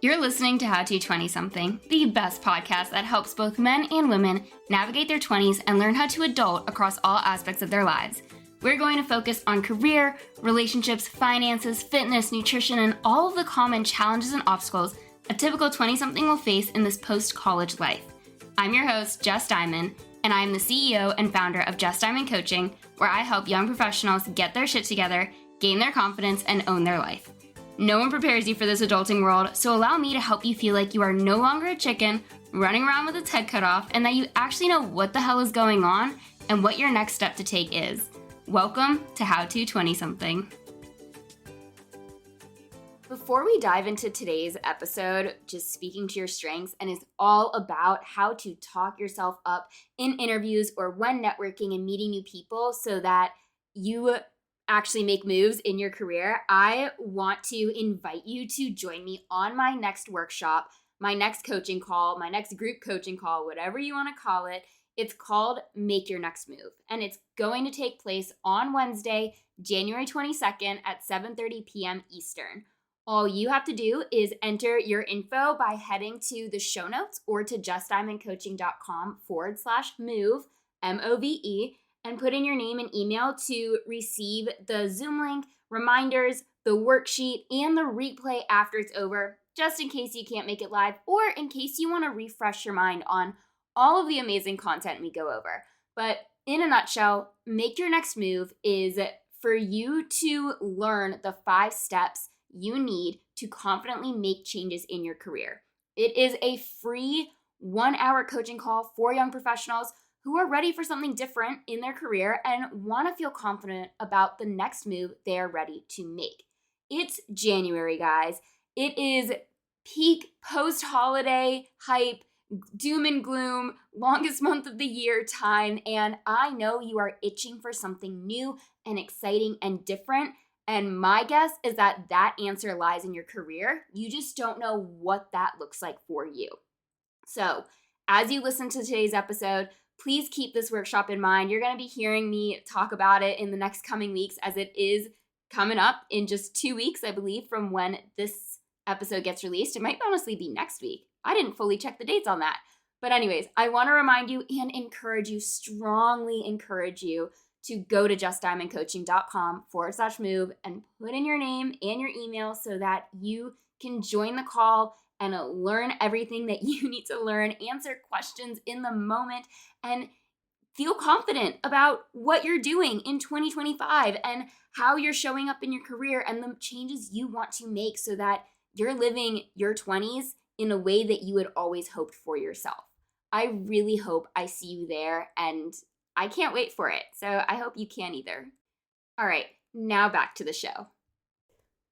You're listening to How to 20-something, the best podcast that helps both men and women navigate their 20s and learn how to adult across all aspects of their lives. We're going to focus on career, relationships, finances, fitness, nutrition, and all of the common challenges and obstacles a typical 20-something will face in this post-college life. I'm your host, Jess Diamond, and I am the CEO and founder of Jess Diamond Coaching, where I help young professionals get their shit together, gain their confidence, and own their life. No one prepares you for this adulting world, so allow me to help you feel like you are no longer a chicken running around with its head cut off, and that you actually know what the hell is going on and what your next step to take is. Welcome to How to 20-something. Before we dive into today's episode, just speaking to your strengths, and is all about how to talk yourself up in interviews or when networking and meeting new people so that you actually make moves in your career, I want to invite you to join me on my next workshop, my next coaching call, my next group coaching call, whatever you want to call it. It's called Make Your Next Move, and it's going to take place on Wednesday, January 22nd at 7:30 p.m. Eastern. All you have to do is enter your info by heading to the show notes or to justdiamondcoaching.com/move, MOVE, and put in your name and email to receive the Zoom link, reminders, the worksheet, and the replay after it's over, just in case you can't make it live or in case you want to refresh your mind on all of the amazing content we go over. But in a nutshell, Make Your Next Move is for you to learn the 5 steps you need to confidently make changes in your career. It is a free 1-hour coaching call for young professionals who are ready for something different in their career and want to feel confident about the next move they are ready to make. It's January, guys. It is peak post-holiday hype, doom and gloom, longest month of the year time, and I know you are itching for something new and exciting and different, and my guess is that that answer lies in your career. You just don't know what that looks like for you. So, as you listen to today's episode, please keep this workshop in mind. You're going to be hearing me talk about it in the next coming weeks, as it is coming up in just 2 weeks, I believe, from when this episode gets released. It might honestly be next week. I didn't fully check the dates on that. But anyways, I want to remind you and strongly encourage you to go to justdiamondcoaching.com/move and put in your name and your email so that you can join the call and learn everything that you need to learn, answer questions in the moment, and feel confident about what you're doing in 2025 and how you're showing up in your career and the changes you want to make so that you're living your 20s in a way that you had always hoped for yourself. I really hope I see you there, and I can't wait for it. So I hope you can either. All right, now back to the show.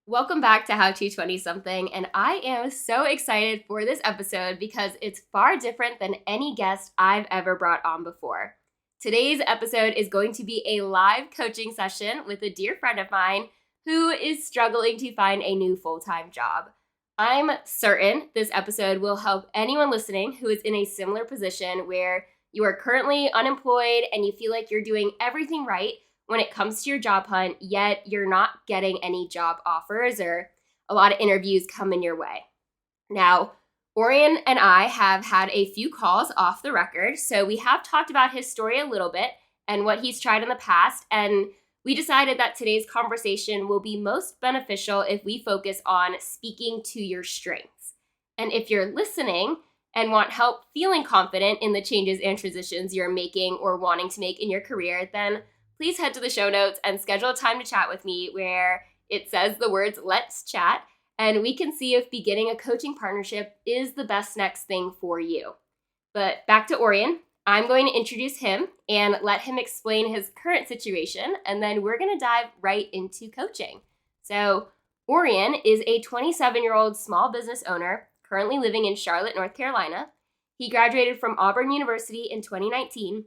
Welcome back to How to 20-something, and I am so excited for this episode because it's far different than any guest I've ever brought on before. Today's episode is going to be a live coaching session with a dear friend of mine who is struggling to find a new full-time job. I'm certain this episode will help anyone listening who is in a similar position where you are currently unemployed and you feel like you're doing everything right when it comes to your job hunt, yet you're not getting any job offers or a lot of interviews coming your way. Now, Orien and I have had a few calls off the record, so we have talked about his story a little bit and what he's tried in the past, and we decided that today's conversation will be most beneficial if we focus on speaking to your strengths. And if you're listening and want help feeling confident in the changes and transitions you're making or wanting to make in your career, then please head to the show notes and schedule a time to chat with me where it says the words "let's chat," and we can see if beginning a coaching partnership is the best next thing for you. But back to Orien. I'm going to introduce him and let him explain his current situation, and then we're going to dive right into coaching. So Orien is a 27-year-old small business owner currently living in Charlotte, North Carolina. He graduated from Auburn University in 2019.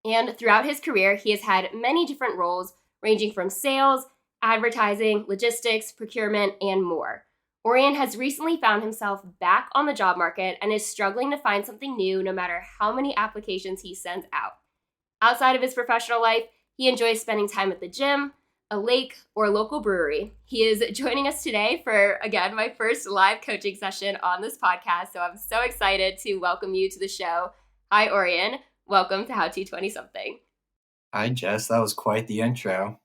And throughout his career, he has had many different roles ranging from sales, advertising, logistics, procurement, and more. Orien has recently found himself back on the job market and is struggling to find something new no matter how many applications he sends out. Outside of his professional life, he enjoys spending time at the gym, a lake, or a local brewery. He is joining us today for, again, my first live coaching session on this podcast. So I'm so excited to welcome you to the show. Hi, Orien. Welcome to How to 20-something. Hi, Jess. That was quite the intro.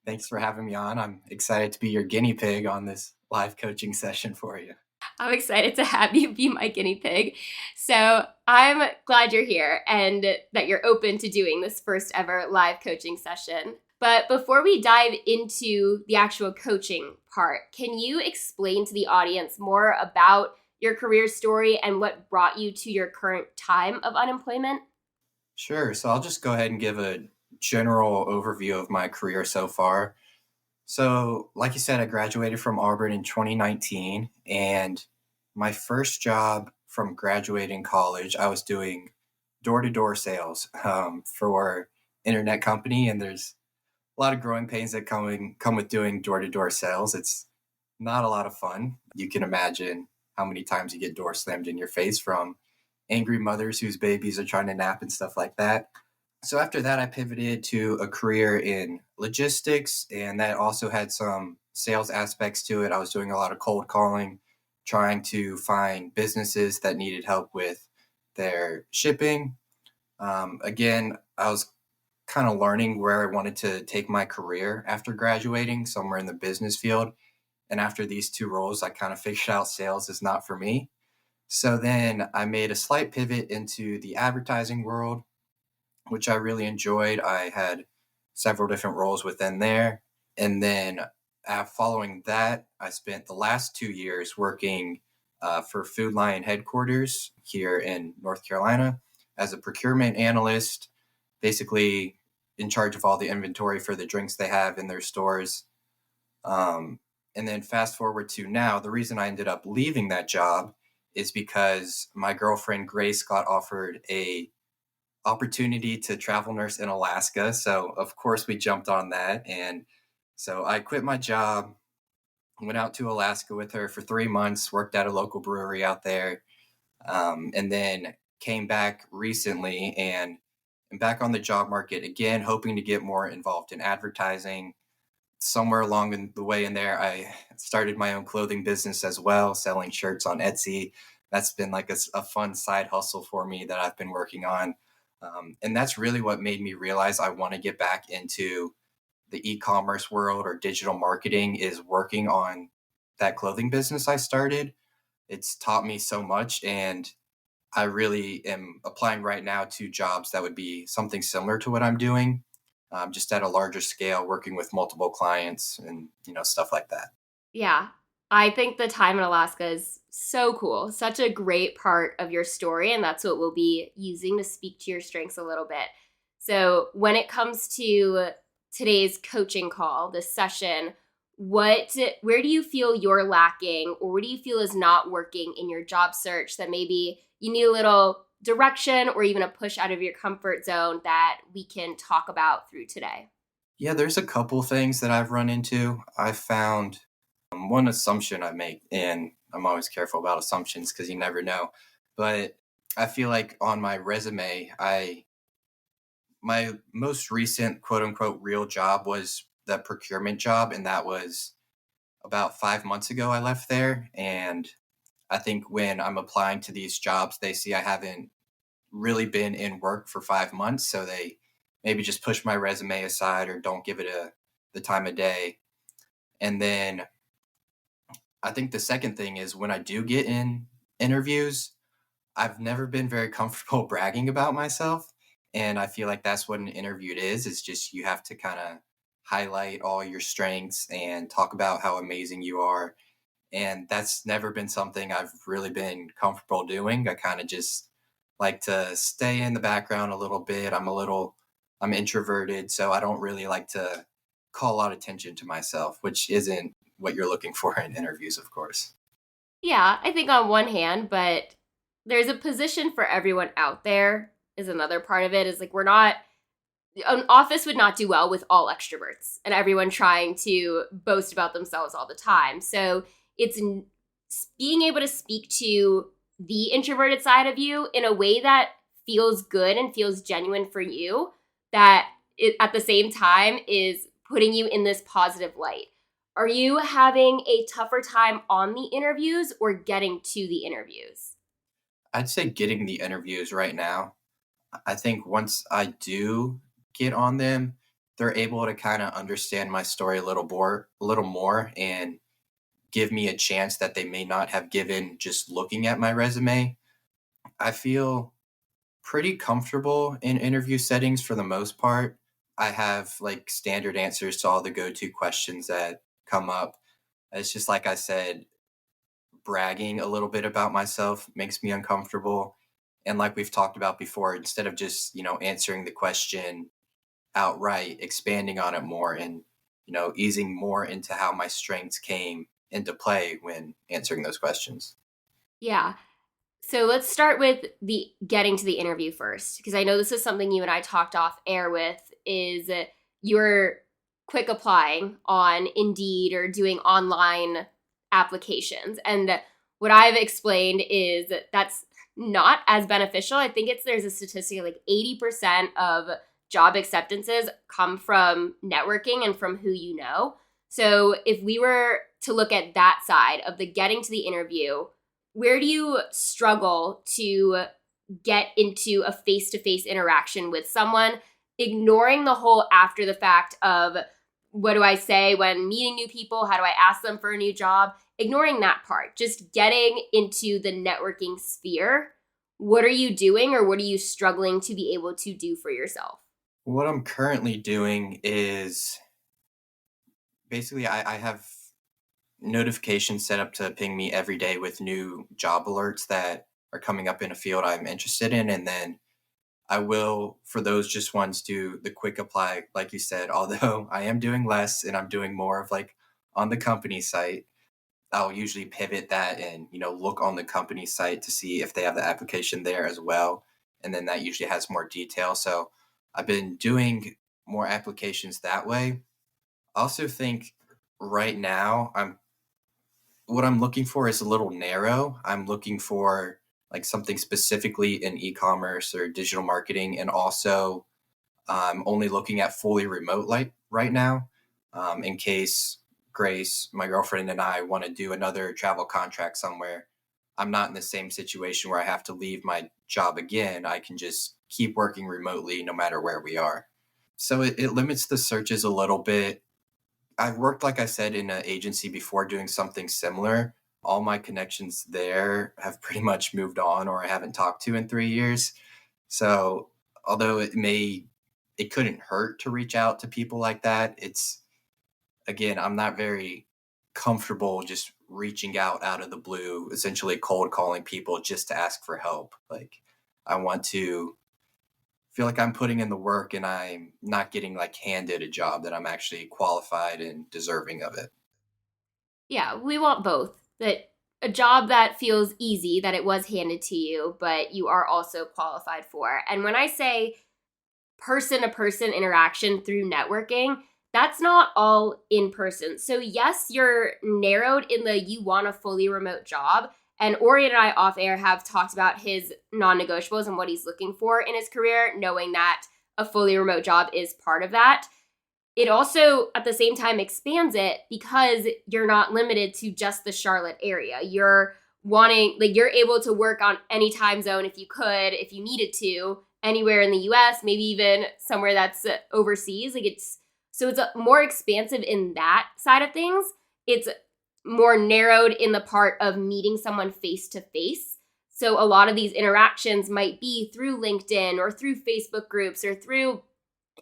Thanks for having me on. I'm excited to be your guinea pig on this live coaching session for you. I'm excited to have you be my guinea pig. So I'm glad you're here and that you're open to doing this first ever live coaching session. But before we dive into the actual coaching part, can you explain to the audience more about your career story and what brought you to your current time of unemployment? Sure. So I'll just go ahead and give a general overview of my career so far. So, like you said, I graduated from Auburn in 2019, and my first job from graduating college, I was doing door-to-door sales for internet company, and there's a lot of growing pains that come with doing door-to-door sales. It's not a lot of fun. You can imagine how many times you get door slammed in your face from angry mothers whose babies are trying to nap and stuff like that. So after that, I pivoted to a career in logistics, and that also had some sales aspects to it. I was doing a lot of cold calling, trying to find businesses that needed help with their shipping. Again, I was kind of learning where I wanted to take my career after graduating, somewhere in the business field. And after these two roles, I kind of figured out sales is not for me. So then I made a slight pivot into the advertising world, which I really enjoyed. I had several different roles within there. And then following that, I spent the last 2 years working for Food Lion headquarters here in North Carolina as a procurement analyst, basically in charge of all the inventory for the drinks they have in their stores. And then fast forward to now, the reason I ended up leaving that job is because my girlfriend Grace got offered a opportunity to travel nurse in Alaska. So of course we jumped on that. And so I quit my job, went out to Alaska with her for 3 months, worked at a local brewery out there, and then came back recently and am back on the job market again, hoping to get more involved in advertising. Somewhere along in the way in there, I started my own clothing business as well, selling shirts on Etsy. That's been like a fun side hustle for me that I've been working on. And that's really what made me realize I want to get back into the e-commerce world or digital marketing, is working on that clothing business I started. It's taught me so much, and I really am applying right now to jobs that would be something similar to what I'm doing, just at a larger scale, working with multiple clients and stuff like that. Yeah, I think the time in Alaska is so cool. Such a great part of your story. And that's what we'll be using to speak to your strengths a little bit. So, when it comes to today's coaching call, this session, where do you feel you're lacking, or what do you feel is not working in your job search that maybe you need a little direction or even a push out of your comfort zone that we can talk about through today? Yeah, there's a couple things that I've run into. I found one assumption I make, and I'm always careful about assumptions because you never know. But I feel like on my resume, my most recent quote unquote real job was the procurement job, and that was about 5 months ago. I left there, and I think when I'm applying to these jobs, they see I haven't really been in work for 5 months, so they maybe just push my resume aside or don't give it the time of day. And then I think the second thing is when I do get in interviews, I've never been very comfortable bragging about myself. And I feel like that's what an interview is. It's just you have to kind of highlight all your strengths and talk about how amazing you are. And that's never been something I've really been comfortable doing. I kind of just like to stay in the background a little bit. I'm introverted, so I don't really like to call a lot of attention to myself, which isn't what you're looking for in interviews, of course. Yeah, I think on one hand, but there's a position for everyone out there is another part of it. Is like, we're not, an office would not do well with all extroverts and everyone trying to boast about themselves all the time. So it's being able to speak to the introverted side of you in a way that feels good and feels genuine for you, that it, at the same time, is putting you in this positive light. Are you having a tougher time on the interviews or getting to the interviews? I'd say getting the interviews right now. I think once I do get on them, they're able to kind of understand my story a little more, and give me a chance that they may not have given just looking at my resume. I feel pretty comfortable in interview settings for the most part. I have like standard answers to all the go-to questions that come up. It's just like I said, bragging a little bit about myself makes me uncomfortable. And like we've talked about before, instead of just, answering the question outright, expanding on it more and, easing more into how my strengths came into play when answering those questions. Yeah. So let's start with the getting to the interview first, because I know this is something you and I talked off air with is you're quick applying on Indeed or doing online applications. And what I've explained is that's not as beneficial. I think there's a statistic like 80% of job acceptances come from networking and from who you know. So if we were to look at that side of the getting to the interview, where do you struggle to get into a face-to-face interaction with someone, ignoring the whole after the fact of what do I say when meeting new people, how do I ask them for a new job, ignoring that part, just getting into the networking sphere? What are you doing, or what are you struggling to be able to do for yourself? What I'm currently doing is basically I have notifications set up to ping me every day with new job alerts that are coming up in a field I'm interested in. And then I will, for those just ones, do the quick apply, like you said, although I am doing less and I'm doing more of like on the company site. I'll usually pivot that and, look on the company site to see if they have the application there as well. And then that usually has more detail. So I've been doing more applications that way. I also think right now what I'm looking for is a little narrow. I'm looking for like something specifically in e-commerce or digital marketing, and also I'm only looking at fully remote like right now, in case Grace, my girlfriend, and I want to do another travel contract somewhere. I'm not in the same situation where I have to leave my job again. I can just keep working remotely no matter where we are. So it limits the searches a little bit. I've worked, like I said, in an agency before doing something similar. All my connections there have pretty much moved on or I haven't talked to in 3 years. So although it couldn't hurt to reach out to people like that, again, I'm not very comfortable just reaching out of the blue, essentially cold calling people just to ask for help. Like, I want to feel like I'm putting in the work and I'm not getting like handed a job, that I'm actually qualified and deserving of it. Yeah, we want both. That a job that feels easy, that it was handed to you, but you are also qualified for. And when I say person to person interaction through networking, that's not all in person. So, yes, you're narrowed in the you want a fully remote job. And Orien and I off air have talked about his non negotiables and what he's looking for in his career, knowing that a fully remote job is part of that. It also at the same time expands it because you're not limited to just the Charlotte area. You're wanting, like, you're able to work on any time zone if you could, if you needed to, anywhere in the US, maybe even somewhere that's overseas. Like, it's more expansive in that side of things. It's more narrowed in the part of meeting someone face to face. So a lot of these interactions might be through LinkedIn or through Facebook groups or through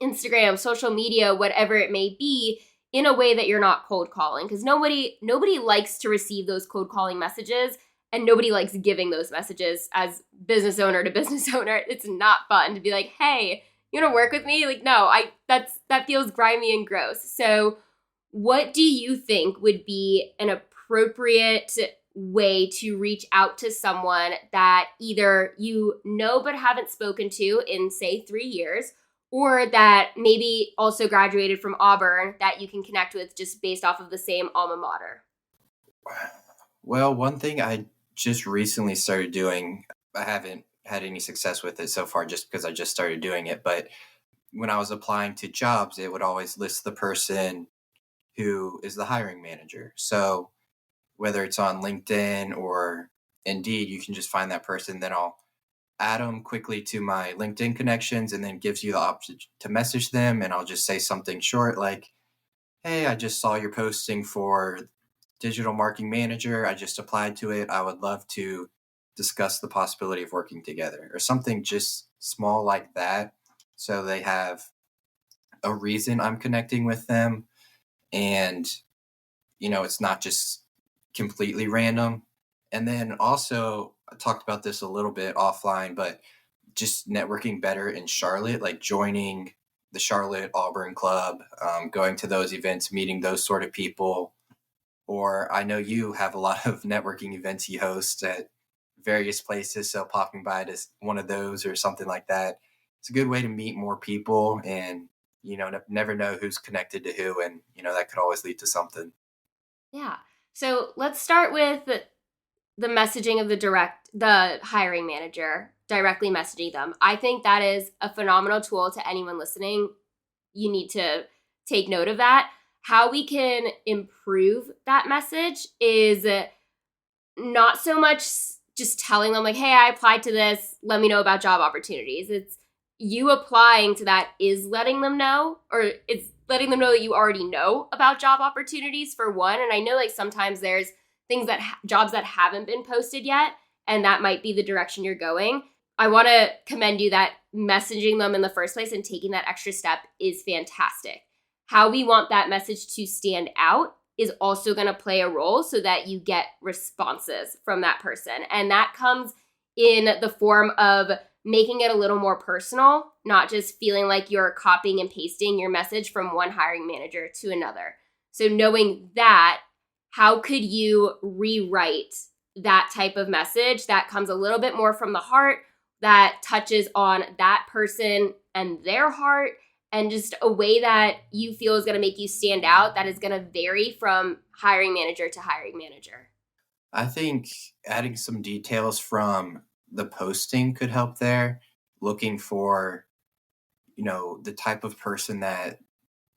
Instagram, social media, whatever it may be, in a way that you're not cold calling, because nobody likes to receive those cold calling messages, and nobody likes giving those messages as business owner to business owner. It's not fun to be like, "Hey, you want to work with me?" Like, no, that feels grimy and gross. So, what do you think would be an appropriate way to reach out to someone that either you know but haven't spoken to in, say, 3 years, or that maybe also graduated from Auburn that you can connect with just based off of the same alma mater? Well, one thing I just recently started doing, I haven't had any success with it so far just because I just started doing it, but when I was applying to jobs, it would always list the person who is the hiring manager. So whether it's on LinkedIn or Indeed, you can just find that person. Then I'll add them quickly to my LinkedIn connections and then gives you the option to message them. And I'll just say something short like, hey, I just saw your posting for digital marketing manager. I just applied to it. I would love to discuss the possibility of working together or something just small like that. So they have a reason I'm connecting with them. And, it's not just completely random. And then also, I talked about this a little bit offline, but just networking better in Charlotte, like joining the Charlotte Auburn Club, going to those events, meeting those sort of people. Or I know you have a lot of networking events you host at various places. So popping by to one of those or something like that, it's a good way to meet more people and, never know who's connected to who. And, that could always lead to something. Yeah. So let's start with the messaging of the hiring manager, directly messaging them. I think that is a phenomenal tool to anyone listening. You need to take note of that. How we can improve that message is not so much just telling them like, hey, I applied to this, let me know about job opportunities. It's you applying to that is letting them know, or it's letting them know that you already know about job opportunities for one. And I know like sometimes there's things jobs that haven't been posted yet, and that might be the direction you're going. I want to commend you that messaging them in the first place and taking that extra step is fantastic. How we want that message to stand out is also going to play a role so that you get responses from that person. And that comes in the form of making it a little more personal, not just feeling like you're copying and pasting your message from one hiring manager to another. So knowing that, how could you rewrite that type of message that comes a little bit more from the heart, that touches on that person and their heart, and just a way that you feel is going to make you stand out, that is going to vary from hiring manager to hiring manager? I think adding some details from the posting could help there. Looking for, the type of person that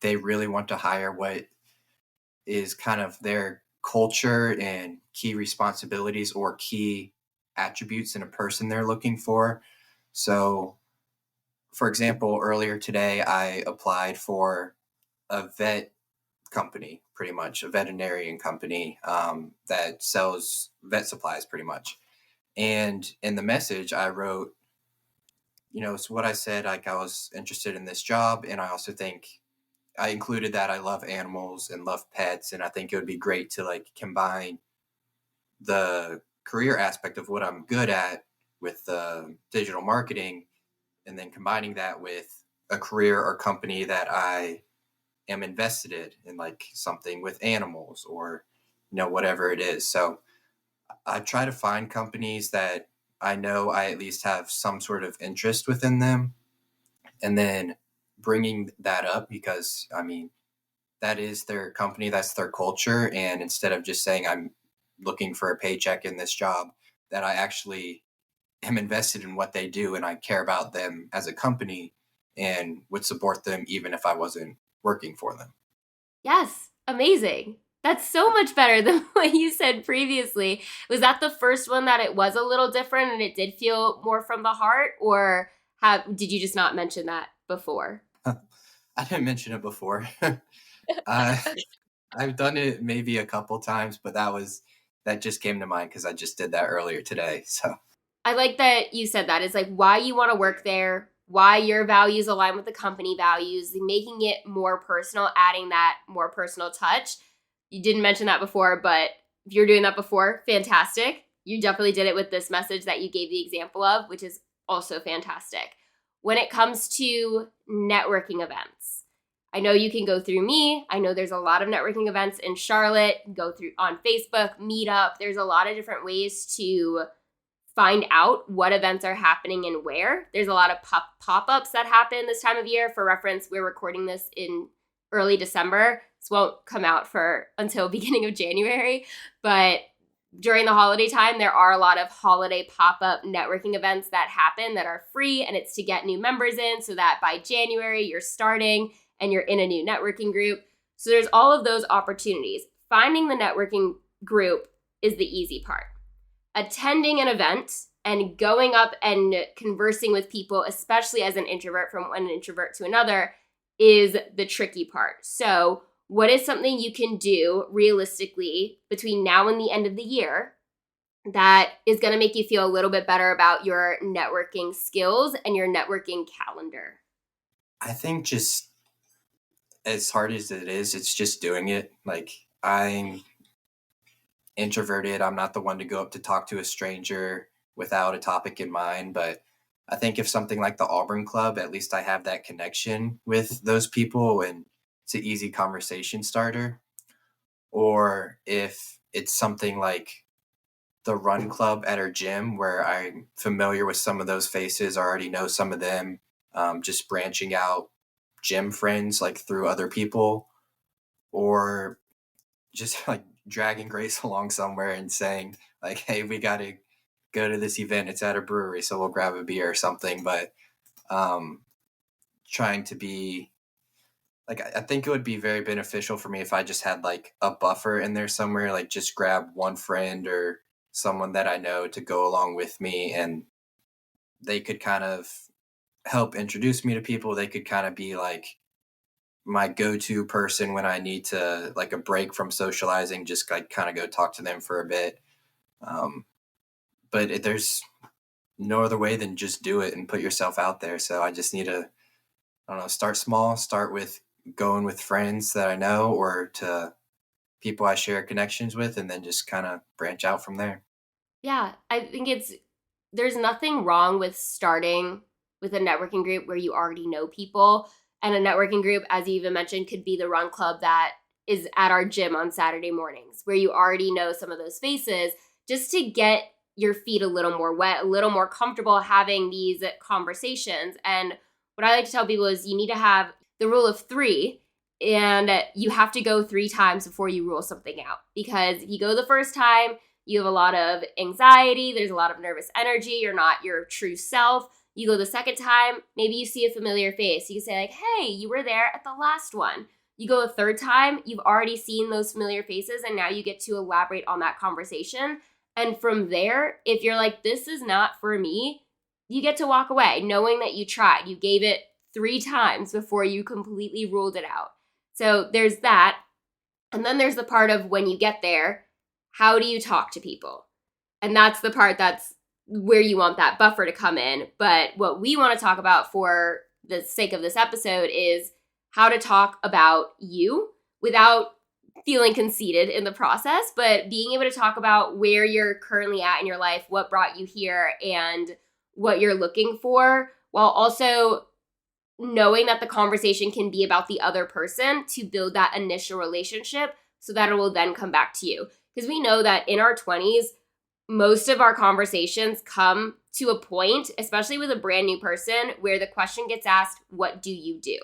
they really want to hire, what is kind of their culture and key responsibilities or key attributes in a person they're looking for. So, for example, earlier today, I applied for a vet company, pretty much a veterinarian company that sells vet supplies, pretty much. And in the message, I wrote, it's what I said, like I was interested in this job. And I also think I included that I love animals and love pets. And I think it would be great to like combine the career aspect of what I'm good at with digital marketing and then combining that with a career or company that I am invested in like something with animals or, whatever it is. So I try to find companies that I know I at least have some sort of interest within them and then bringing that up because I mean, that is their company, that's their culture. And instead of just saying I'm looking for a paycheck in this job, that I actually am invested in what they do and I care about them as a company and would support them even if I wasn't working for them. Yes, amazing. That's so much better than what you said previously. Was that the first one that it was a little different and it did feel more from the heart, or did you just not mention that before? I didn't mention it before. I I've done it maybe a couple times, but that just came to mind because I just did that earlier today. So I like that you said that. It's like why you want to work there, why your values align with the company values, making it more personal, adding that more personal touch. You didn't mention that before, but if you're doing that before, fantastic. You definitely did it with this message that you gave the example of, which is also fantastic. When it comes to networking events, I know you can go through me. I know there's a lot of networking events in Charlotte. Go through on Facebook, Meetup. There's a lot of different ways to find out what events are happening and where. There's a lot of pop-ups that happen this time of year. For reference, we're recording this in early December. This won't come out until beginning of January, but during the holiday time, there are a lot of holiday pop-up networking events that happen that are free, and it's to get new members in so that by January you're starting and you're in a new networking group. So there's all of those opportunities. Finding the networking group is the easy part. Attending an event and going up and conversing with people, especially as an introvert from one introvert to another, is the tricky part. So what is something you can do realistically between now and the end of the year that is going to make you feel a little bit better about your networking skills and your networking calendar? I think just as hard as it is, it's just doing it. Like, I'm introverted. I'm not the one to go up to talk to a stranger without a topic in mind. But I think if something like the Auburn Club, at least I have that connection with those people and it's an easy conversation starter. Or if it's something like the run club at our gym where I'm familiar with some of those faces, I already know some of them, just branching out gym friends like through other people, or just like dragging Grace along somewhere and saying like, "Hey, we got to go to this event. It's at a brewery, so we'll grab a beer or something." But um, trying to be like, I think it would be very beneficial for me if I just had like a buffer in there somewhere, like just grab one friend or someone that I know to go along with me, and they could kind of help introduce me to people. They could kind of be like my go-to person when I need to like a break from socializing, just like kind of go talk to them for a bit. Um, but there's no other way than just do it and put yourself out there. So I just need to, I don't know, start small, start with going with friends that I know or to people I share connections with, and then just kind of branch out from there. Yeah, I think there's nothing wrong with starting with a networking group where you already know people. And a networking group, as you even mentioned, could be the run club that is at our gym on Saturday mornings, where you already know some of those faces, just to get your feet a little more wet, a little more comfortable having these conversations. And what I like to tell people is you need to have the rule of three, and you have to go 3 times before you rule something out. Because if you go the first time, you have a lot of anxiety, there's a lot of nervous energy, you're not your true self. You go the second time, maybe you see a familiar face. You can say like, "Hey, you were there at the last one." You go a third time, you've already seen those familiar faces, and now you get to elaborate on that conversation. And from there, if you're like, "This is not for me," you get to walk away knowing that you tried. You gave it 3 times before you completely ruled it out. So there's that. And then there's the part of when you get there, how do you talk to people? And that's the part that's where you want that buffer to come in. But what we want to talk about for the sake of this episode is how to talk about you without feeling conceited in the process, but being able to talk about where you're currently at in your life, what brought you here, and what you're looking for, while also knowing that the conversation can be about the other person to build that initial relationship so that it will then come back to you. Because we know that in our 20s, most of our conversations come to a point, especially with a brand new person, where the question gets asked, "What do you do?"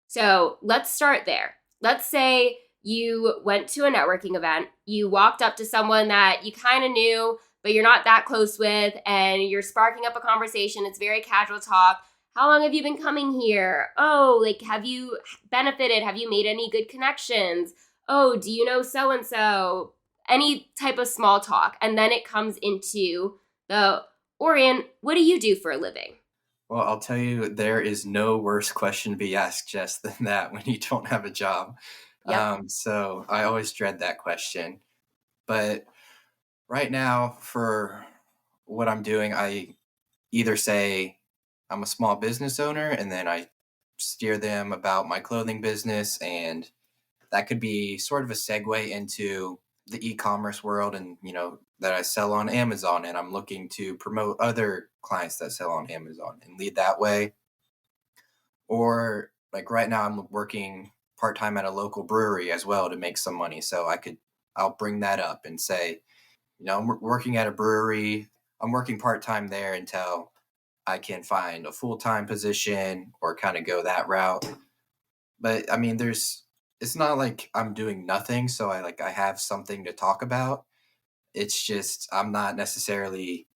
So let's start there. Let's say you went to a networking event, you walked up to someone that you kind of knew, but you're not that close with, and you're sparking up a conversation. It's very casual talk. "How long have you been coming here? Oh, like, have you benefited? Have you made any good connections? Oh, do you know so and so?" Any type of small talk. And then it comes into the, "Orien, what do you do for a living?" Well, I'll tell you, there is no worse question to be asked, Jess, than that when you don't have a job. Yep. So I always dread that question. But right now, for what I'm doing, I either say I'm a small business owner and then I steer them about my clothing business, and that could be sort of a segue into the e-commerce world, and that I sell on Amazon, and I'm looking to promote other clients that sell on Amazon and lead that way. Or like right now I'm working part-time at a local brewery as well to make some money, so I'll bring that up and say, I'm working at a brewery. I'm working part-time there until I can find a full-time position or kind of go that route. But I mean, it's not like I'm doing nothing, so I have something to talk about. It's just I'm not necessarily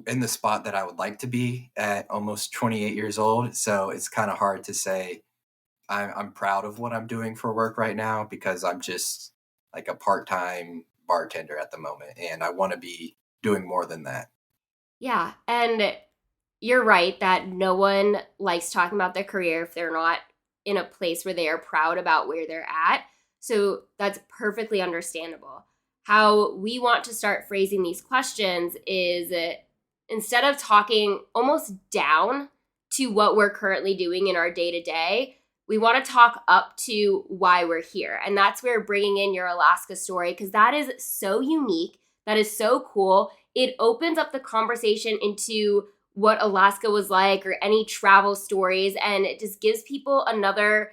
in the spot that I would like to be at almost 28 years old. So it's kind of hard to say I'm proud of what I'm doing for work right now because I'm just like a part time bartender at the moment, and I want to be doing more than that. Yeah. And you're right that no one likes talking about their career if they're not in a place where they are proud about where they're at. So that's perfectly understandable. How we want to start phrasing these questions is instead of talking almost down to what we're currently doing in our day to day, we want to talk up to why we're here. And that's where bringing in your Alaska story, because that is so unique. That is so cool. It opens up the conversation into what Alaska was like or any travel stories. And it just gives people another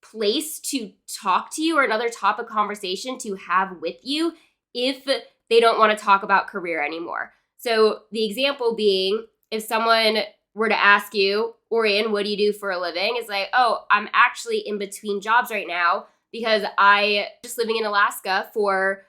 place to talk to you or another topic conversation to have with you if they don't want to talk about career anymore. So the example being, if someone were to ask you, Orien, what do you do for a living? It's like, oh, I'm actually in between jobs right now because I just living in Alaska for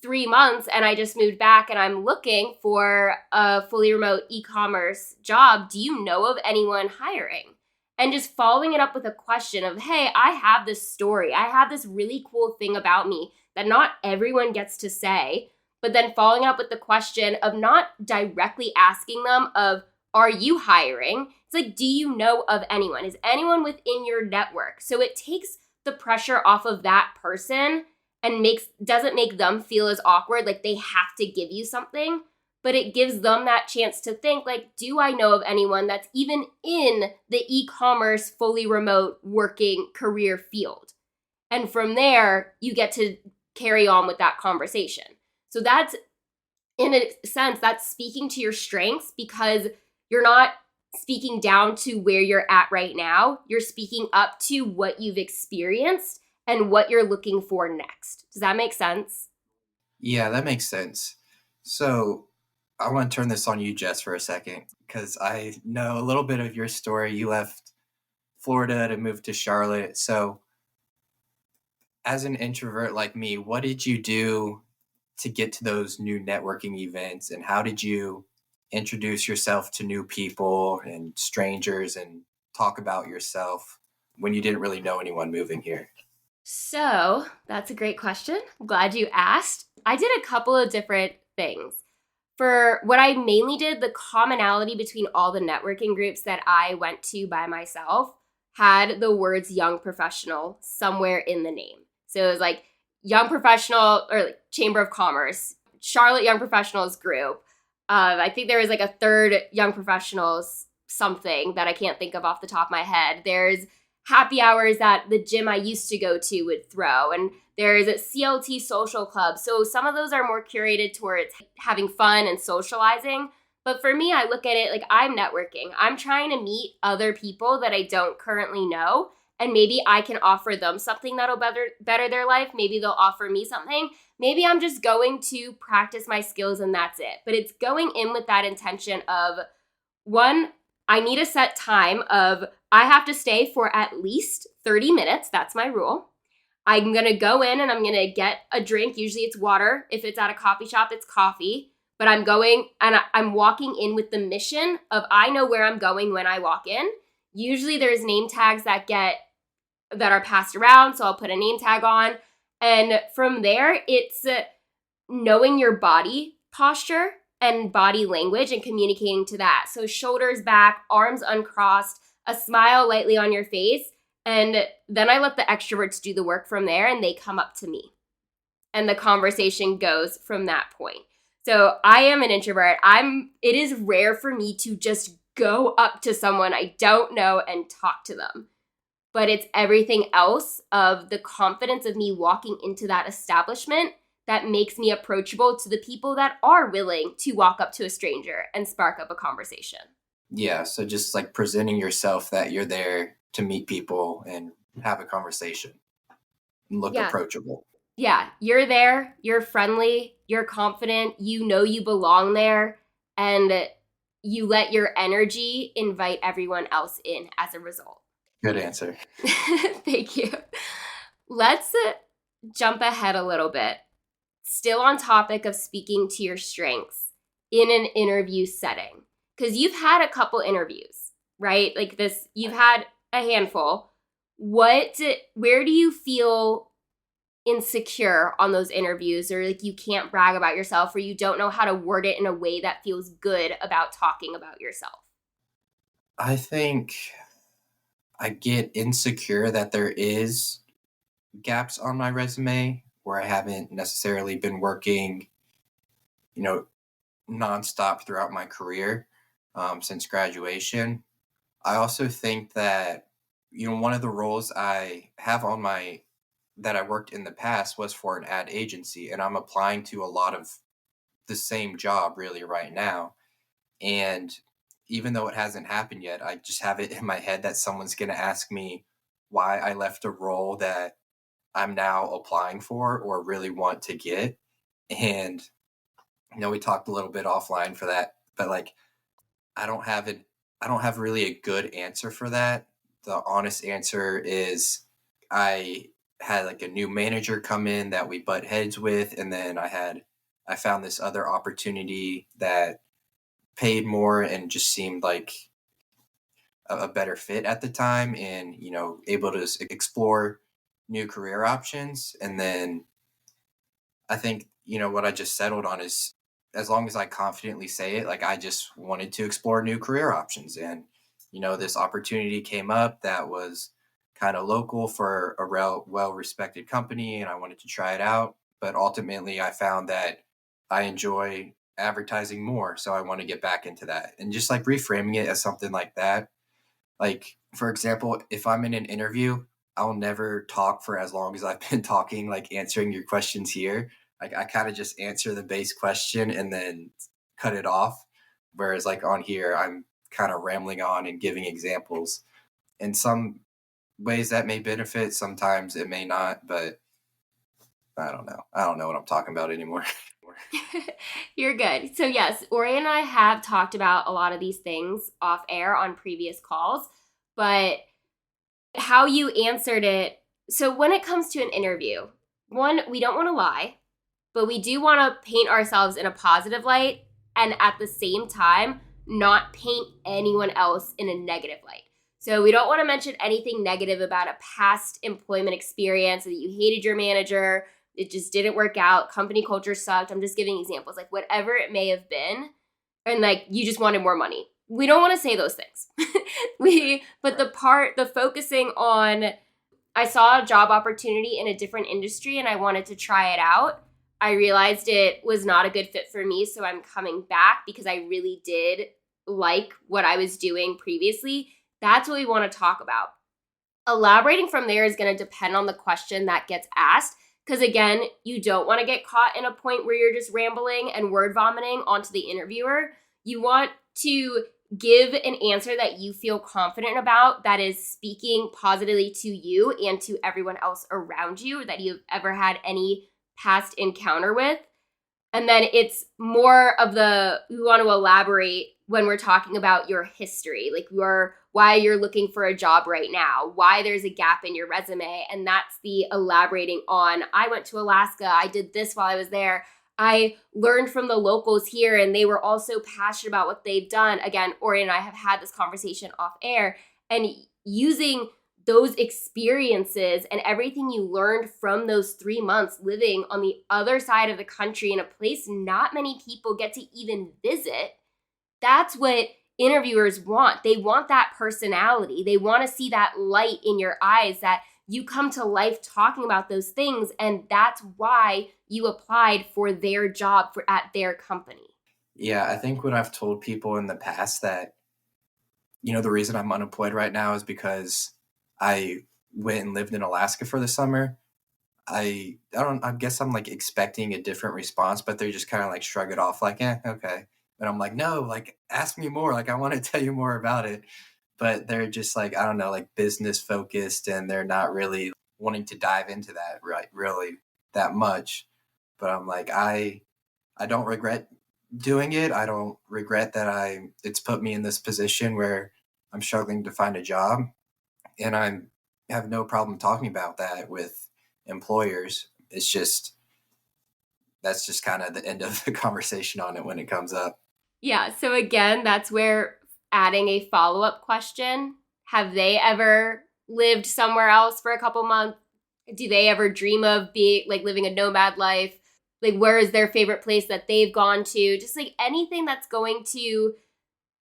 3 months and I just moved back and I'm looking for a fully remote e-commerce job. Do you know of anyone hiring? And just following it up with a question of, hey, I have this story. I have this really cool thing about me that not everyone gets to say. But then following up with the question of not directly asking them of, are you hiring? It's like, do you know of anyone? Is anyone within your network? So it takes the pressure off of that person and doesn't make them feel as awkward, like they have to give you something, but it gives them that chance to think, like, do I know of anyone that's even in the e-commerce fully remote working career field? And from there, you get to carry on with that conversation. So that's, in a sense, that's speaking to your strengths because you're not speaking down to where you're at right now. You're speaking up to what you've experienced and what you're looking for next. Does that make sense? Yeah, that makes sense. So I want to turn this on you, Jess, for a second, because I know a little bit of your story. You left Florida to move to Charlotte. So, as an introvert like me, what did you do to get to those new networking events? And how did you introduce yourself to new people and strangers and talk about yourself when you didn't really know anyone moving here? So that's a great question. I'm glad you asked. I did a couple of different things. For what I mainly did, the commonality between all the networking groups that I went to by myself had the words young professional somewhere in the name. So it was like young professional or like Chamber of Commerce, Charlotte Young Professionals Group. I think there was like a third young professionals something that I can't think of off the top of my head. There's happy hours that the gym I used to go to would throw. And there's a CLT social club. So some of those are more curated towards having fun and socializing. But for me, I look at it like I'm networking. I'm trying to meet other people that I don't currently know. And maybe I can offer them something that'll better their life. Maybe they'll offer me something. Maybe I'm just going to practice my skills and that's it. But it's going in with that intention of, one, I need a set time of I have to stay for at least 30 minutes. That's my rule. I'm going to go in and I'm going to get a drink. Usually it's water. If it's at a coffee shop, it's coffee. But I'm going and I'm walking in with the mission of I know where I'm going when I walk in. Usually there's name tags that are passed around. So I'll put a name tag on. And from there, it's knowing your body posture and body language and communicating to that. So shoulders back, arms uncrossed, a smile lightly on your face. And then I let the extroverts do the work from there and they come up to me. And the conversation goes from that point. So I am an introvert. It is rare for me to just go up to someone I don't know and talk to them. But it's everything else of the confidence of me walking into that establishment that makes me approachable to the people that are willing to walk up to a stranger and spark up a conversation. Yeah, so just like presenting yourself that you're there to meet people and have a conversation and look Yeah. approachable. Yeah. You're there. You're friendly. You're confident. You know you belong there. And you let your energy invite everyone else in as a result. Good answer. Thank you. Let's jump ahead a little bit. still on topic of speaking to your strengths in an interview setting, because you've had a couple interviews, right? Like this, you've had a handful. Where do you feel insecure on those interviews, or like you can't brag about yourself, or you don't know how to word it in a way that feels good about talking about yourself? I think I get insecure that there is gaps on my resume where I haven't necessarily been working, you know, nonstop throughout my career since graduation. I also think that, one of the roles I have on my that I worked in the past was for an ad agency, and I'm applying to a lot of the same job really right now. And even though it hasn't happened yet, I just have it in my head that someone's going to ask me why I left a role that I'm now applying for or really want to get. And we talked a little bit offline for that, but like I don't have it I don't have really a good answer for that. The honest answer is I had like a new manager come in that we butt heads with, and then I found this other opportunity that paid more and just seemed like a better fit at the time, and able to explore new career options. And then I think, what I just settled on is, as long as I confidently say it, like I just wanted to explore new career options. And, this opportunity came up that was kind of local for a well respected company, and I wanted to try it out. But ultimately, I found that I enjoy advertising more. So I want to get back into that. And just like reframing it as something like that. Like, for example, if I'm in an interview, I'll never talk for as long as I've been talking, like answering your questions here. Like, I kind of just answer the base question and then cut it off. Whereas, like, on here, I'm kind of rambling on and giving examples. In some ways, that may benefit, sometimes it may not, but I don't know. I don't know what I'm talking about anymore. You're good. So, yes, Ori and I have talked about a lot of these things off air on previous calls, but how you answered it. So, when it comes to an interview, one, we don't want to lie, but we do want to paint ourselves in a positive light and at the same time, not paint anyone else in a negative light. So, we don't want to mention anything negative about a past employment experience, that you hated your manager, it just didn't work out, company culture sucked. I'm just giving examples, like whatever it may have been, and like you just wanted more money. We don't want to say those things. But the focusing on, I saw a job opportunity in a different industry and I wanted to try it out. I realized it was not a good fit for me, so I'm coming back because I really did like what I was doing previously. That's what we want to talk about. Elaborating from there is going to depend on the question that gets asked. Because again, you don't want to get caught in a point where you're just rambling and word vomiting onto the interviewer. You want to give an answer that you feel confident about, that is speaking positively to you and to everyone else around you that you've ever had any past encounter with. And then it's more of we want to elaborate when we're talking about your history, like why you're looking for a job right now, why there's a gap in your resume. And that's the elaborating on, I went to Alaska, I did this while I was there, I learned from the locals here and they were also passionate about what they've done. Again, Orien and I have had this conversation off air, and using those experiences and everything you learned from those 3 months living on the other side of the country in a place not many people get to even visit. That's what interviewers want. They want that personality. They want to see that light in your eyes, that you come to life talking about those things. And that's why you applied for their job at their company. Yeah, I think what I've told people in the past that, the reason I'm unemployed right now is because I went and lived in Alaska for the summer. I guess I'm like expecting a different response, but they just kind of like shrug it off like, okay. And I'm like, no, like ask me more. Like I want to tell you more about it. But they're just like, I don't know, like business focused, and they're not really wanting to dive into that right really that much. But I'm like, I don't regret doing it. I don't regret that it's put me in this position where I'm struggling to find a job, and I have no problem talking about that with employers. It's just that's just kind of the end of the conversation on it when it comes up. Yeah. So again, that's where adding a follow-up question. Have they ever lived somewhere else for a couple months? Do they ever dream of being like living a nomad life? Like, where is their favorite place that they've gone to? Just like anything that's going to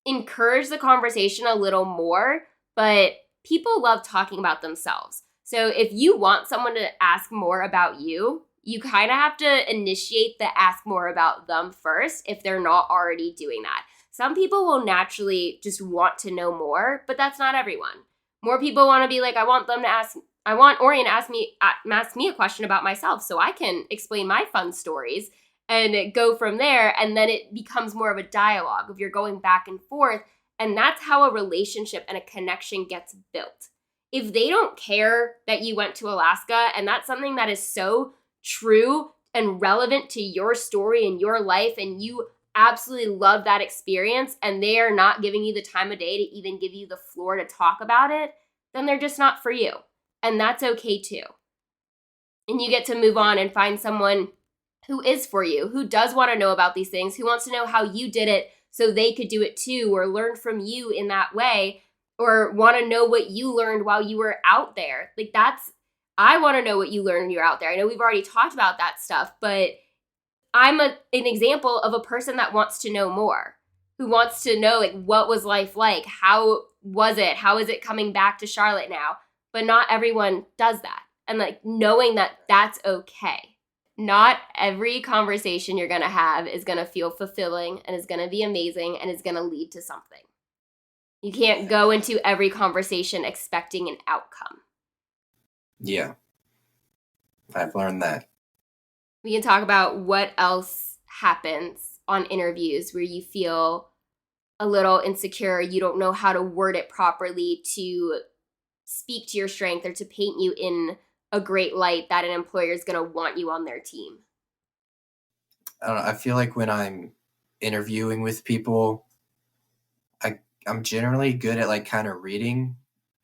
encourage the conversation a little more. But people love talking about themselves. So if you want someone to ask more about you, you kind of have to initiate the ask more about them first if they're not already doing that. Some people will naturally just want to know more, but that's not everyone. More people want to be like, I want Orien to ask me a question about myself so I can explain my fun stories and go from there. And then it becomes more of a dialogue if you're going back and forth. And that's how a relationship and a connection gets built. If they don't care that you went to Alaska and that's something that is so true and relevant to your story and your life, and you absolutely love that experience, and they are not giving you the time of day to even give you the floor to talk about it, then they're just not for you. And that's okay too. And you get to move on and find someone who is for you, who does want to know about these things, who wants to know how you did it so they could do it too, or learn from you in that way, or want to know what you learned while you were out there. Like I want to know what you learned when you're out there. I know we've already talked about that stuff, but I'm an example of a person that wants to know more, who wants to know like what was life like? How was it? How is it coming back to Charlotte now? But not everyone does that. And like knowing that that's okay. Not every conversation you're going to have is going to feel fulfilling and is going to be amazing and is going to lead to something. You can't go into every conversation expecting an outcome. Yeah, I've learned that. We can talk about what else happens on interviews where you feel a little insecure, you don't know how to word it properly to speak to your strength or to paint you in a great light that an employer is going to want you on their team. I don't know, I feel like when I'm interviewing with people, I'm generally good at like kind of reading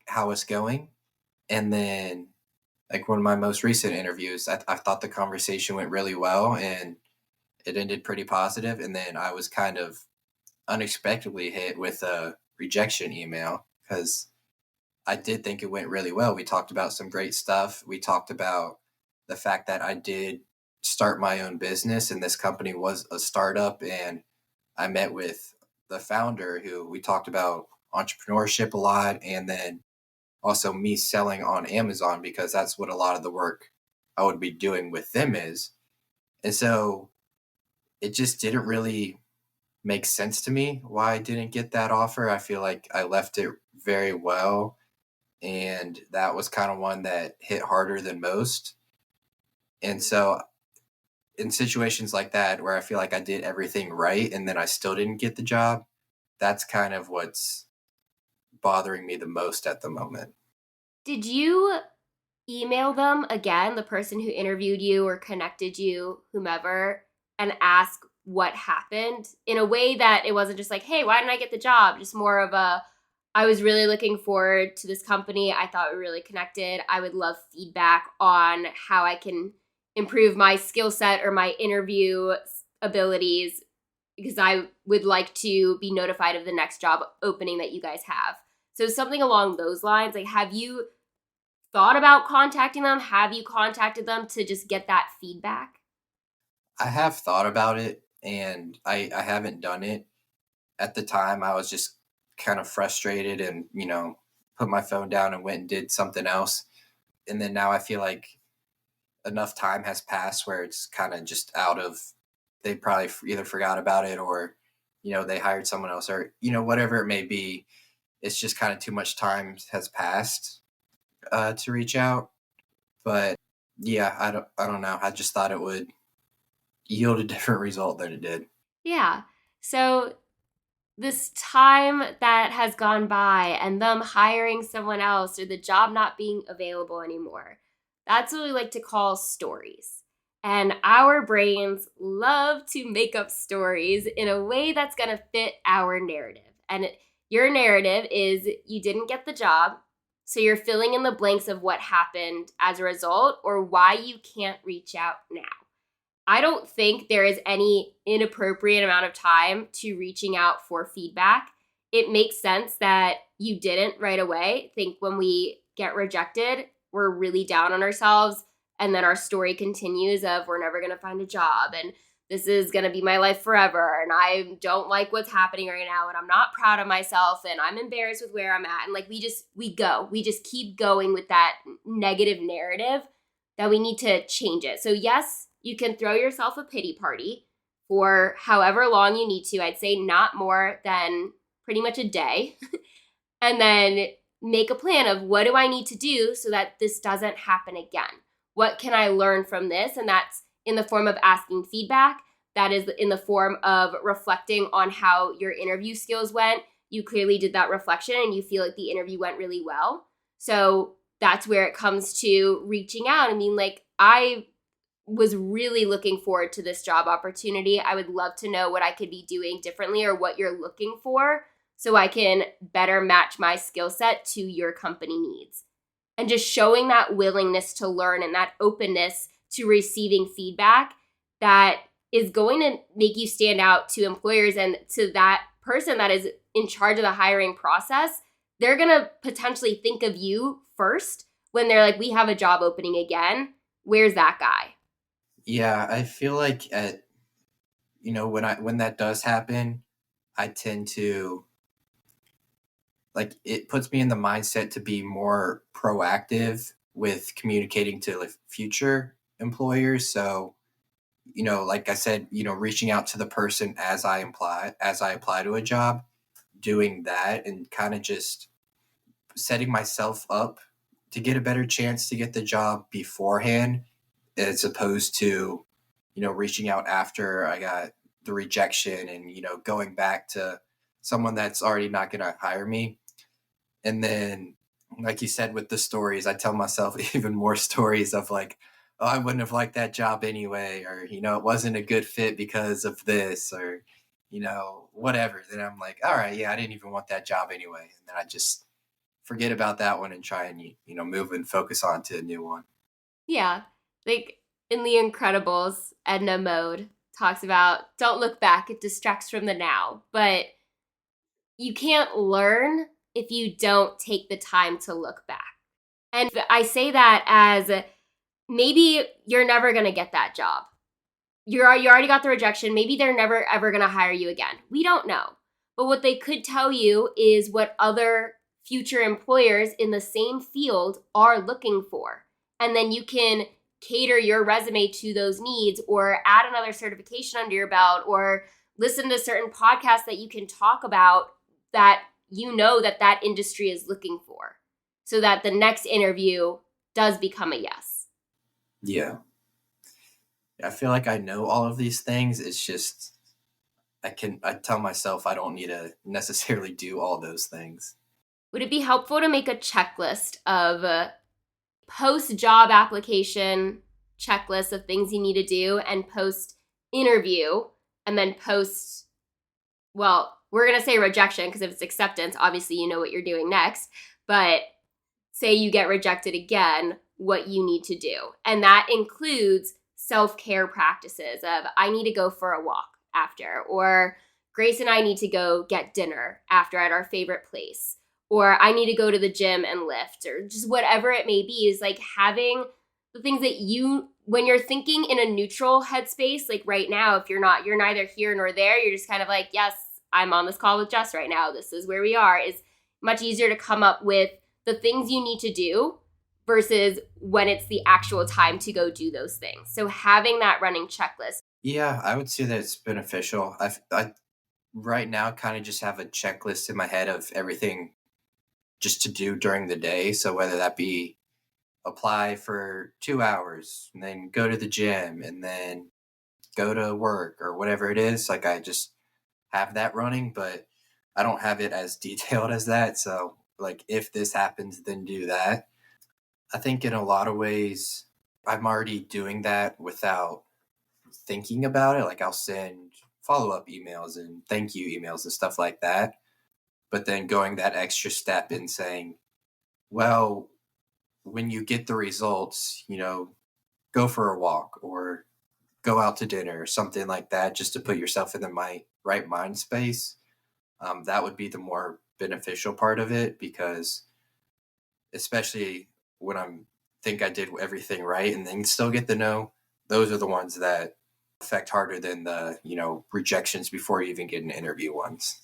how it's going. And then like one of my most recent interviews, I thought the conversation went really well and it ended pretty positive. And then I was kind of unexpectedly hit with a rejection email because I did think it went really well. We talked about some great stuff. We talked about the fact that I did start my own business and this company was a startup. And I met with the founder who we talked about entrepreneurship a lot. And then also me selling on Amazon because that's what a lot of the work I would be doing with them is. And so it just didn't really make sense to me why I didn't get that offer. I feel like I left it very well. And that was kind of one that hit harder than most. And so in situations like that, where I feel like I did everything right and then I still didn't get the job, that's kind of what's bothering me the most at the moment. Did you email them again, the person who interviewed you or connected you, whomever, and ask what happened in a way that it wasn't just like, hey, why didn't I get the job? Just more of a, I was really looking forward to this company. I thought we were really connected. I would love feedback on how I can improve my skill set or my interview abilities because I would like to be notified of the next job opening that you guys have. So something along those lines, like have you thought about contacting them? Have you contacted them to just get that feedback? I have thought about it and I haven't done it. At the time, I was just kind of frustrated and, put my phone down and went and did something else. And then now I feel like enough time has passed where it's kind of just out of, they probably either forgot about it or, they hired someone else or, whatever it may be. It's just kind of too much time has passed to reach out. But yeah, I don't know. I just thought it would yield a different result than it did. Yeah. So this time that has gone by and them hiring someone else or the job not being available anymore, that's what we like to call stories. And our brains love to make up stories in a way that's going to fit our narrative. And your narrative is you didn't get the job, so you're filling in the blanks of what happened as a result or why you can't reach out now. I don't think there is any inappropriate amount of time to reaching out for feedback. It makes sense that you didn't right away. I think when we get rejected, we're really down on ourselves. And then our story continues of we're never going to find a job. And this is going to be my life forever. And I don't like what's happening right now. And I'm not proud of myself. And I'm embarrassed with where I'm at. And like we just keep going with that negative narrative that we need to change it. So, yes, you can throw yourself a pity party for however long you need to. I'd say not more than pretty much a day. And then make a plan of what do I need to do so that this doesn't happen again? What can I learn from this? And that's in the form of asking feedback. That is in the form of reflecting on how your interview skills went. You clearly did that reflection and you feel like the interview went really well. So that's where it comes to reaching out. I mean, like, I was really looking forward to this job opportunity. I would love to know what I could be doing differently or what you're looking for so I can better match my skill set to your company needs. And just showing that willingness to learn and that openness to receiving feedback that is going to make you stand out to employers and to that person that is in charge of the hiring process. They're going to potentially think of you first when they're like, we have a job opening again. Where's that guy? Yeah, I feel like when that does happen, I tend to like it puts me in the mindset to be more proactive with communicating to like future employers. So, like I said, reaching out to the person as I apply to a job, doing that and kind of just setting myself up to get a better chance to get the job beforehand as opposed to, reaching out after I got the rejection and, going back to someone that's already not going to hire me. And then, like you said, with the stories, I tell myself even more stories of like, oh, I wouldn't have liked that job anyway, or, it wasn't a good fit because of this, or, whatever. Then I'm like, all right, yeah, I didn't even want that job anyway. And then I just forget about that one and try and, move and focus on to a new one. Yeah. Like in The Incredibles, Edna Mode talks about don't look back, it distracts from the now. But you can't learn if you don't take the time to look back. And I say that as maybe you're never going to get that job. You already got the rejection. Maybe they're never ever going to hire you again. We don't know. But what they could tell you is what other future employers in the same field are looking for. And then you can cater your resume to those needs or add another certification under your belt or listen to certain podcasts that you can talk about that that industry is looking for so that the next interview does become a yes. Yeah. I feel like I know all of these things. It's just, I tell myself I don't need to necessarily do all those things. Would it be helpful to make a checklist of post-job application checklist of things you need to do and post-interview and then we're going to say rejection because if it's acceptance, obviously you know what you're doing next. But say you get rejected again, what you need to do. And that includes self-care practices of I need to go for a walk after, or Grace and I need to go get dinner after at our favorite place, or I need to go to the gym and lift, or just whatever it may be is like having the things that when you're thinking in a neutral headspace, like right now, if you're neither here nor there, you're just kind of like, yes, I'm on this call with Jess right now. This is where we are. It's much easier to come up with the things you need to do versus when it's the actual time to go do those things. So having that running checklist. Yeah, I would say that it's beneficial. I right now kind of just have a checklist in my head of everything just to do during the day. So whether that be apply for 2 hours and then go to the gym and then go to work or whatever it is, like I just have that running, but I don't have it as detailed as that. So like if this happens, then do that. I think in a lot of ways, I'm already doing that without thinking about it. Like I'll send follow up emails and thank you emails and stuff like that. But then going that extra step and saying, well, when you get the results, go for a walk or go out to dinner or something like that, just to put yourself in the right mind space. That would be the more beneficial part of it, because especially when I'm think I did everything right and then still get the no, those are the ones that affect harder than the, rejections before you even get an interview ones.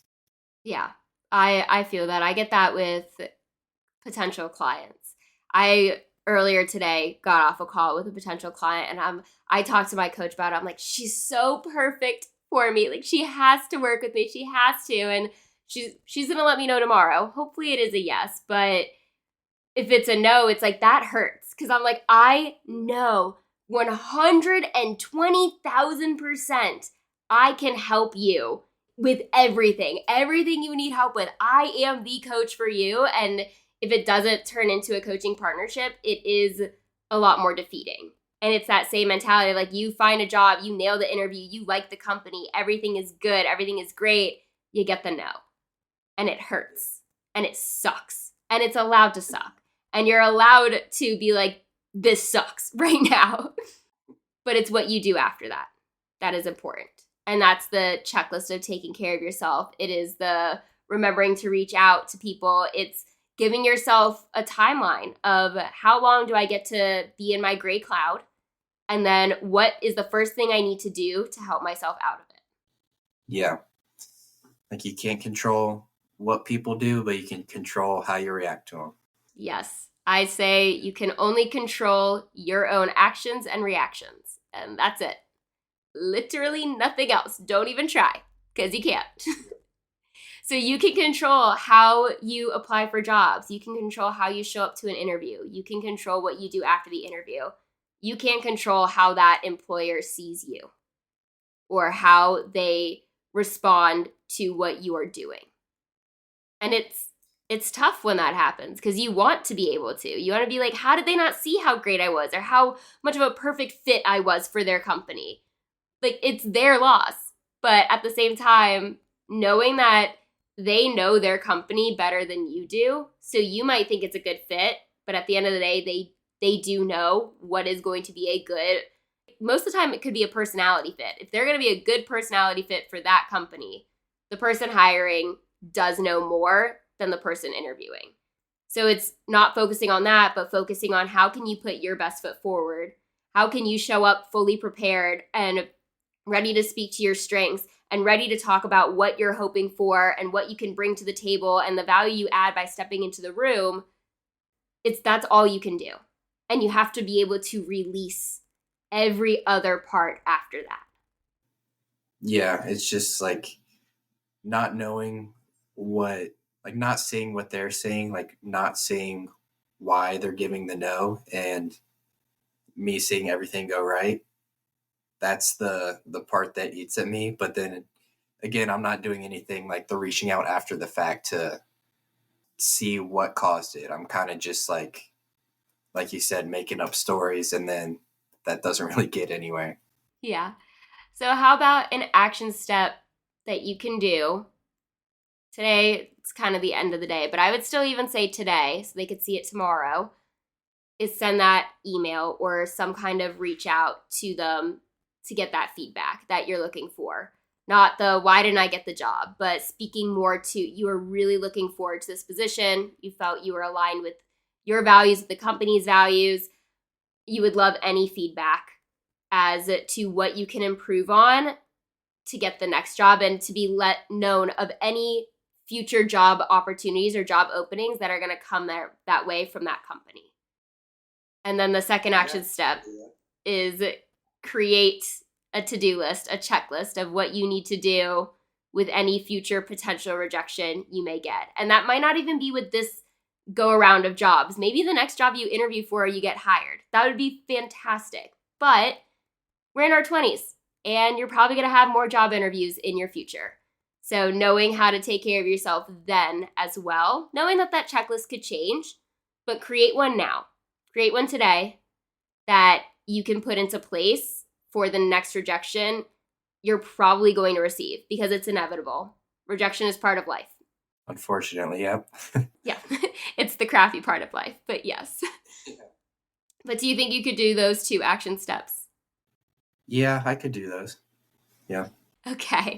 Yeah. I feel that. I get that with potential clients. I earlier today got off a call with a potential client, and I talked to my coach about it. I'm like, she's so perfect for me. Like, she has to work with me. She has to. And she's going to let me know tomorrow. Hopefully it is a yes, but if it's a no, it's like that hurts, because I'm like, I know 120,000% I can help you with everything you need help with. I am the coach for you. And if it doesn't turn into a coaching partnership, it is a lot more defeating. And it's that same mentality, like, you find a job, you nail the interview, you like the company, everything is good, everything is great, you get the no. And it hurts. And it sucks. And it's allowed to suck. And you're allowed to be like, this sucks right now. But it's what you do after that that is important. And that's the checklist of taking care of yourself. It is the remembering to reach out to people. It's giving yourself a timeline of, how long do I get to be in my gray cloud? And then what is the first thing I need to do to help myself out of it? Yeah. Like, you can't control what people do, but you can control how you react to them. Yes. I say you can only control your own actions and reactions. And that's it. Literally nothing else. Don't even try, because you can't. So you can control how you apply for jobs. You can control how you show up to an interview. You can control what you do after the interview. You can't control how that employer sees you or how they respond to what you are doing. And it's tough when that happens, because you want to be able to. You want to be like, how did they not see how great I was, or how much of a perfect fit I was for their company? Like, it's their loss. But at the same time, knowing that they know their company better than you do, so you might think it's a good fit, but at the end of the day, they do know what is going to be a good, most of the time it could be a personality fit. If they're going to be a good personality fit for that company, the person hiring does know more than the person interviewing. So it's not focusing on that, but focusing on, how can you put your best foot forward? How can you show up fully prepared and ready to speak to your strengths, and ready to talk about what you're hoping for and what you can bring to the table and the value you add by stepping into the room? That's all you can do. And you have to be able to release every other part after that. Yeah, it's just like not knowing what, like, not seeing what they're saying, like not seeing why they're giving the no, and me seeing everything go right. That's the part that eats at me. But then again, I'm not doing anything like the reaching out after the fact to see what caused it. I'm kind of just like you said, making up stories, and then that doesn't really get anywhere. Yeah. So how about an action step that you can do today? It's kind of the end of the day, but I would still even say today, so they could see it tomorrow, is send that email or some kind of reach out to them to get that feedback that you're looking for. Not the, why didn't I get the job, but speaking more to, you are really looking forward to this position. You felt you were aligned with your values, with the company's values. You would love any feedback as to what you can improve on to get the next job, and to be let known of any future job opportunities or job openings that are going to come that way from that company. And then the second action step is create a to-do list, a checklist of what you need to do with any future potential rejection you may get. And that might not even be with this go around of jobs. Maybe the next job you interview for, you get hired. That would be fantastic. But we're in our 20s, and you're probably going to have more job interviews in your future. So knowing how to take care of yourself then as well, knowing that checklist could change, but create one now. Create one today that you can put into place for the next rejection you're probably going to receive, because it's inevitable. Rejection is part of life. Unfortunately, yep. Yeah, it's the crappy part of life, but yes. But do you think you could do those two action steps? Yeah, I could do those. Yeah. Okay.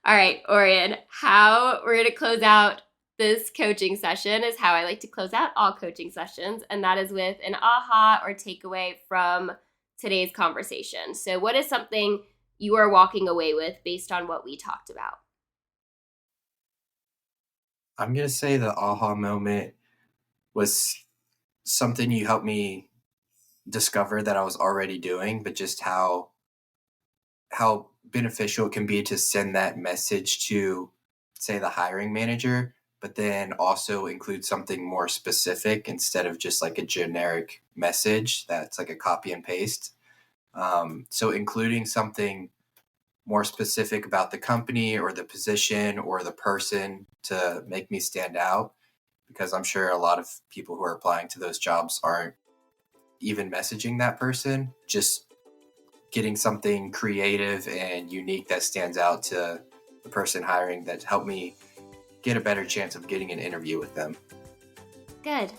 All right, Orien, how we're going to close out this coaching session is how I like to close out all coaching sessions, and that is with an aha or takeaway from today's conversation. So, what is something you are walking away with based on what we talked about? I'm going to say the aha moment was something you helped me discover that I was already doing, but just how beneficial it can be to send that message to, say, the hiring manager, but then also include something more specific instead of just like a generic message that's like a copy and paste. So including something more specific about the company or the position or the person to make me stand out, because I'm sure a lot of people who are applying to those jobs aren't even messaging that person, just getting something creative and unique that stands out to the person hiring that helped me get a better chance of getting an interview with them. Good.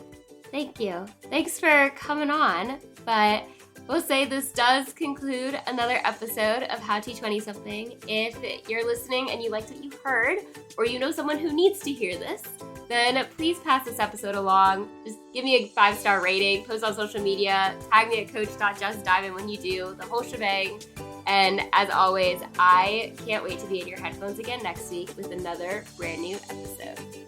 Thank you. Thanks for coming on. But we'll say this does conclude another episode of How to 20 Something. If you're listening and you liked what you heard, or you know someone who needs to hear this, then please pass this episode along. Just give me a 5-star rating, post on social media, tag me at coach.justdiamond when you do, the whole shebang. And as always, I can't wait to be in your headphones again next week with another brand new episode.